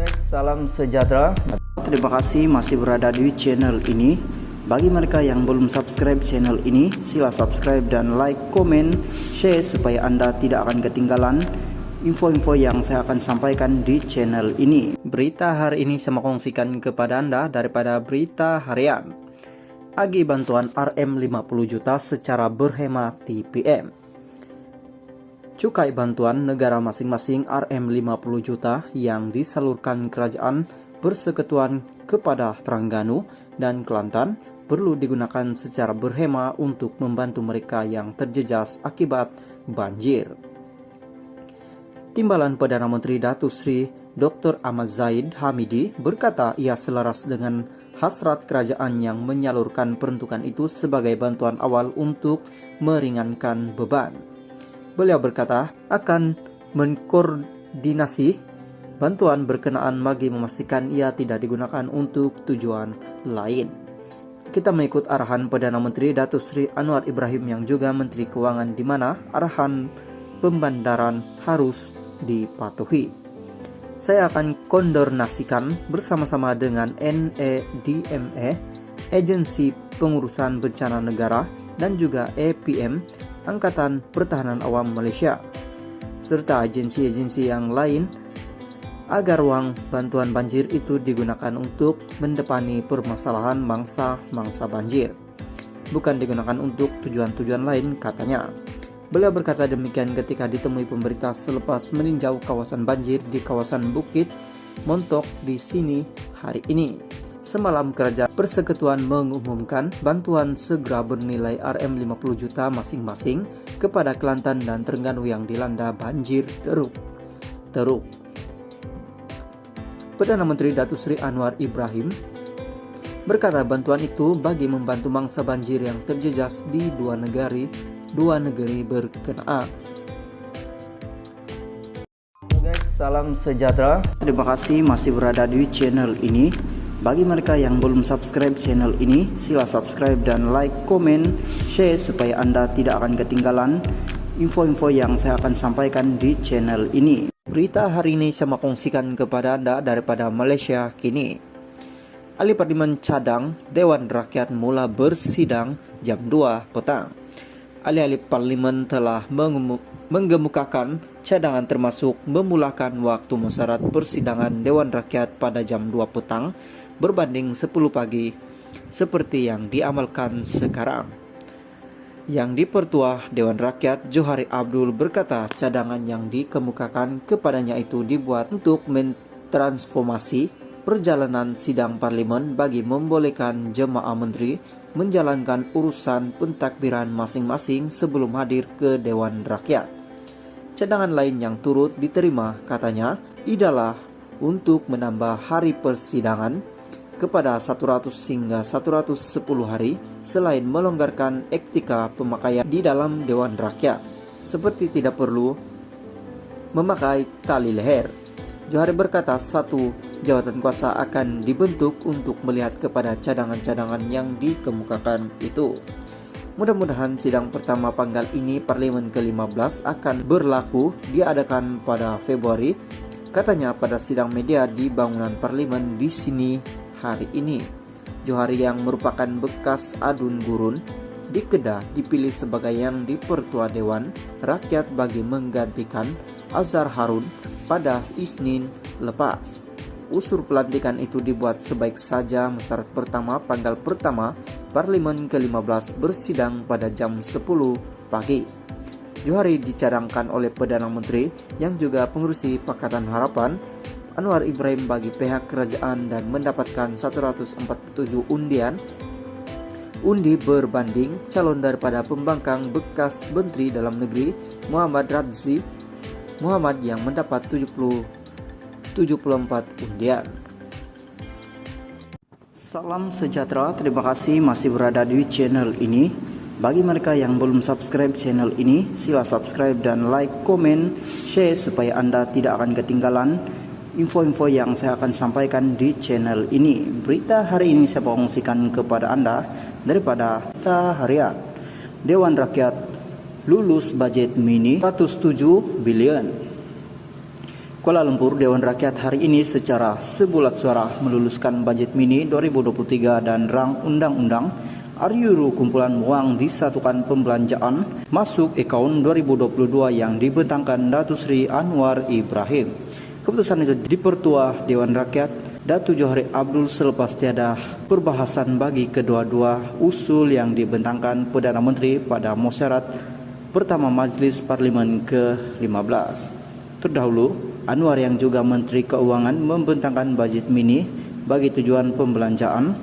Guys, salam sejahtera. Terima kasih masih berada di channel ini. Bagi mereka yang belum subscribe channel ini, sila subscribe dan like, komen, share supaya Anda tidak akan ketinggalan info-info yang saya akan sampaikan di channel ini. Berita hari ini saya mau kongsikan kepada Anda daripada berita harian. Agi bantuan RM 50 juta secara berhemat TPM. Cukai bantuan negara masing-masing RM 50 juta yang disalurkan kerajaan persekutuan kepada Terengganu dan Kelantan perlu digunakan secara berhemat untuk membantu mereka yang terjejas akibat banjir. Timbalan Perdana Menteri Datuk Seri Dr. Ahmad Zahid Hamidi berkata ia selaras dengan hasrat kerajaan yang menyalurkan peruntukan itu sebagai bantuan awal untuk meringankan beban. Beliau berkata akan mengkoordinasi bantuan berkenaan bagi memastikan ia tidak digunakan untuk tujuan lain. Kita mengikut arahan Perdana Menteri Datuk Seri Anwar Ibrahim yang juga Menteri Keuangan di mana arahan pembandaran harus dipatuhi. Saya akan koordinasikan bersama-sama dengan NEDME, Agensi Pengurusan Bencana Negara, dan juga APM, Angkatan Pertahanan Awam Malaysia, serta agensi-agensi yang lain agar uang bantuan banjir itu digunakan untuk mendepani permasalahan mangsa banjir, bukan digunakan untuk tujuan-tujuan lain, katanya. Beliau berkata demikian ketika ditemui pemberita selepas meninjau kawasan banjir di kawasan Bukit Montok di sini hari ini. Semalam Kerajaan Persekutuan mengumumkan bantuan segera bernilai RM 50 juta masing-masing kepada Kelantan dan Terengganu yang dilanda banjir teruk. Perdana Menteri Datuk Seri Anwar Ibrahim berkata bantuan itu bagi membantu mangsa banjir yang terjejas di dua negeri berkenaan. Guys, salam sejahtera. Terima kasih masih berada di channel ini. Bagi mereka yang belum subscribe channel ini, sila subscribe dan like, komen, share supaya Anda tidak akan ketinggalan info-info yang saya akan sampaikan di channel ini. Berita hari ini saya mau kongsikan kepada Anda daripada Malaysia kini. Ahli Parlimen cadang Dewan Rakyat mula bersidang jam 2 petang. Ahli-ahli Parlimen telah menggemukakan cadangan termasuk memulakan waktu mensyarat persidangan Dewan Rakyat pada jam 2 petang berbanding 10 pagi seperti yang diamalkan sekarang. Yang Dipertua Dewan Rakyat Johari Abdul berkata cadangan yang dikemukakan kepadanya itu dibuat untuk mentransformasi perjalanan sidang parlimen bagi membolehkan jemaah menteri menjalankan urusan pentakbiran masing-masing sebelum hadir ke Dewan Rakyat. Cadangan lain yang turut diterima katanya ialah untuk menambah hari persidangan kepada 100 hingga 110 hari selain melonggarkan etika pemakaian di dalam Dewan Rakyat seperti tidak perlu memakai tali leher. Johari berkata satu jawatan kuasa akan dibentuk untuk melihat kepada cadangan-cadangan yang dikemukakan itu. Mudah-mudahan sidang pertama panggal ini Parlimen ke-15 akan berlaku diadakan pada Februari, katanya pada sidang media di bangunan Parlimen di sini hari ini. Johari yang merupakan bekas adun gurun di Kedah dipilih sebagai yang Dipertua Dewan Rakyat bagi menggantikan Azhar Harun pada Isnin lepas. Usul pelantikan itu dibuat sebaik saja mensyarat pertama panggal pertama Parlimen ke-15 bersidang pada jam 10 pagi. Johari dicadangkan oleh Perdana Menteri yang juga pengurusi Pakatan Harapan Anwar Ibrahim bagi pihak kerajaan dan mendapatkan 147 undi berbanding calon daripada pembangkang bekas Menteri Dalam Negeri Muhammad Radzi Muhammad yang mendapat 74 undian. Salam sejahtera, terima kasih masih berada di channel ini. Bagi mereka yang belum subscribe channel ini, sila subscribe dan like, komen, share supaya Anda tidak akan ketinggalan info-info yang saya akan sampaikan di channel ini. Berita hari ini saya kongsikan kepada Anda daripada Berita Harian. Dewan Rakyat lulus budget mini 107 bilion. Kuala Lumpur, Dewan Rakyat hari ini secara sebulat suara meluluskan Budget Mini 2023 dan rang undang-undang Aryuru kumpulan uang disatukan pembelanjaan masuk akaun 2022 yang dibentangkan Datuk Seri Anwar Ibrahim. Keputusan itu dipertua Dewan Rakyat Datuk Johari Abdul selepas tiada perbahasan bagi kedua-dua usul yang dibentangkan Perdana Menteri pada musyarat pertama Majlis Parlimen ke-15. Terdahulu, Anwar yang juga Menteri Keuangan membentangkan Budget Mini bagi tujuan pembelanjaan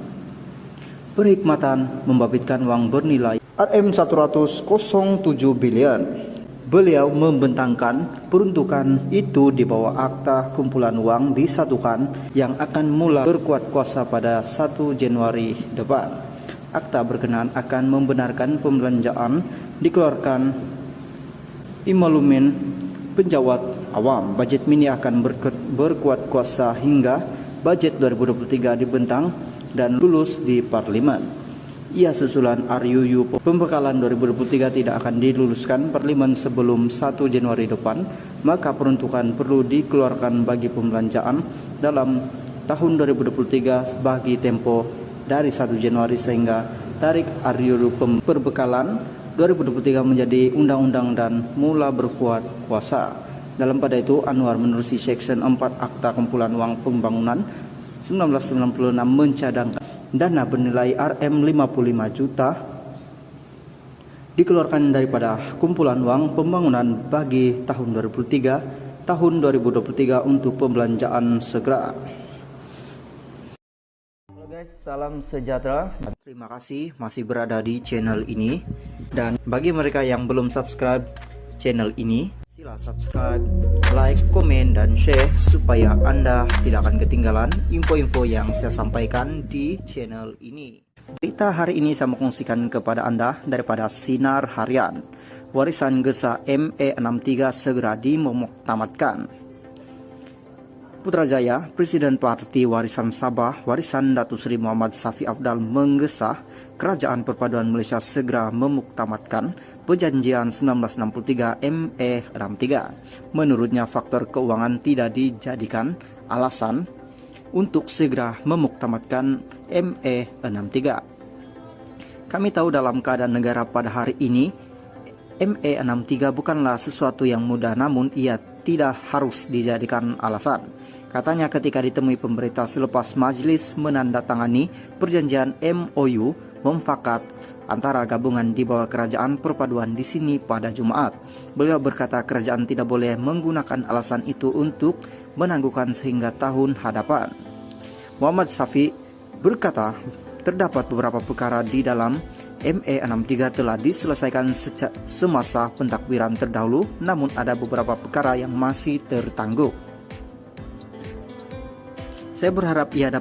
perkhidmatan membabitkan wang bernilai Rm107 bilion. Beliau membentangkan peruntukan itu di bawah akta kumpulan wang disatukan yang akan mulai berkuat kuasa pada 1 Januari depan. Akta berkenaan akan membenarkan pembelanjaan dikeluarkan imalumen penjawat awam. Budget Mini akan berkuat kuasa hingga budget 2023 dibentang dan lulus di Parlimen. Ia susulan RUU pembekalan 2023 tidak akan diluluskan Parlimen sebelum 1 Januari depan, maka peruntukan perlu dikeluarkan bagi pembelanjaan dalam tahun 2023 bagi tempo dari 1 Januari sehingga tarik RUU perbekalan 2023 menjadi undang-undang dan mula berkuat kuasa. Dalam pada itu, Anwar menerusi Section 4 Akta Kumpulan Wang Pembangunan 1996 mencadangkan dana bernilai Rm55 juta dikeluarkan daripada kumpulan wang pembangunan bagi tahun 2023 untuk pembelanjaan segera. Halo guys, salam sejahtera. Terima kasih masih berada di channel ini, dan bagi mereka yang belum subscribe channel ini, sila subscribe, like, komen, dan share supaya Anda tidak akan ketinggalan info-info yang saya sampaikan di channel ini. Berita hari ini saya mau kongsikan kepada Anda daripada Sinar Harian. Warisan Gesa ME63 segera dimuktamadkan. Putrajaya, Presiden Parti Warisan Sabah, Warisan Datuk Seri Muhammad Safi Afdal mengesah Kerajaan Perpaduan Malaysia segera memuktamadkan Perjanjian 1963 ME63. Menurutnya, faktor keuangan tidak dijadikan alasan untuk segera memuktamadkan ME63. Kami tahu dalam keadaan negara pada hari ini, ME63 bukanlah sesuatu yang mudah, namun ia tidak harus dijadikan alasan. Katanya ketika ditemui pemerintah selepas majlis menandatangani perjanjian MOU memfakat antara gabungan di bawah Kerajaan Perpaduan di sini pada Jumaat. Beliau berkata kerajaan tidak boleh menggunakan alasan itu untuk menangguhkan sehingga tahun hadapan. Muhammad Safi berkata terdapat beberapa perkara di dalam ME63 telah diselesaikan semasa pentakbiran terdahulu, namun ada beberapa perkara yang masih tertangguh. Saya berharap ia dapat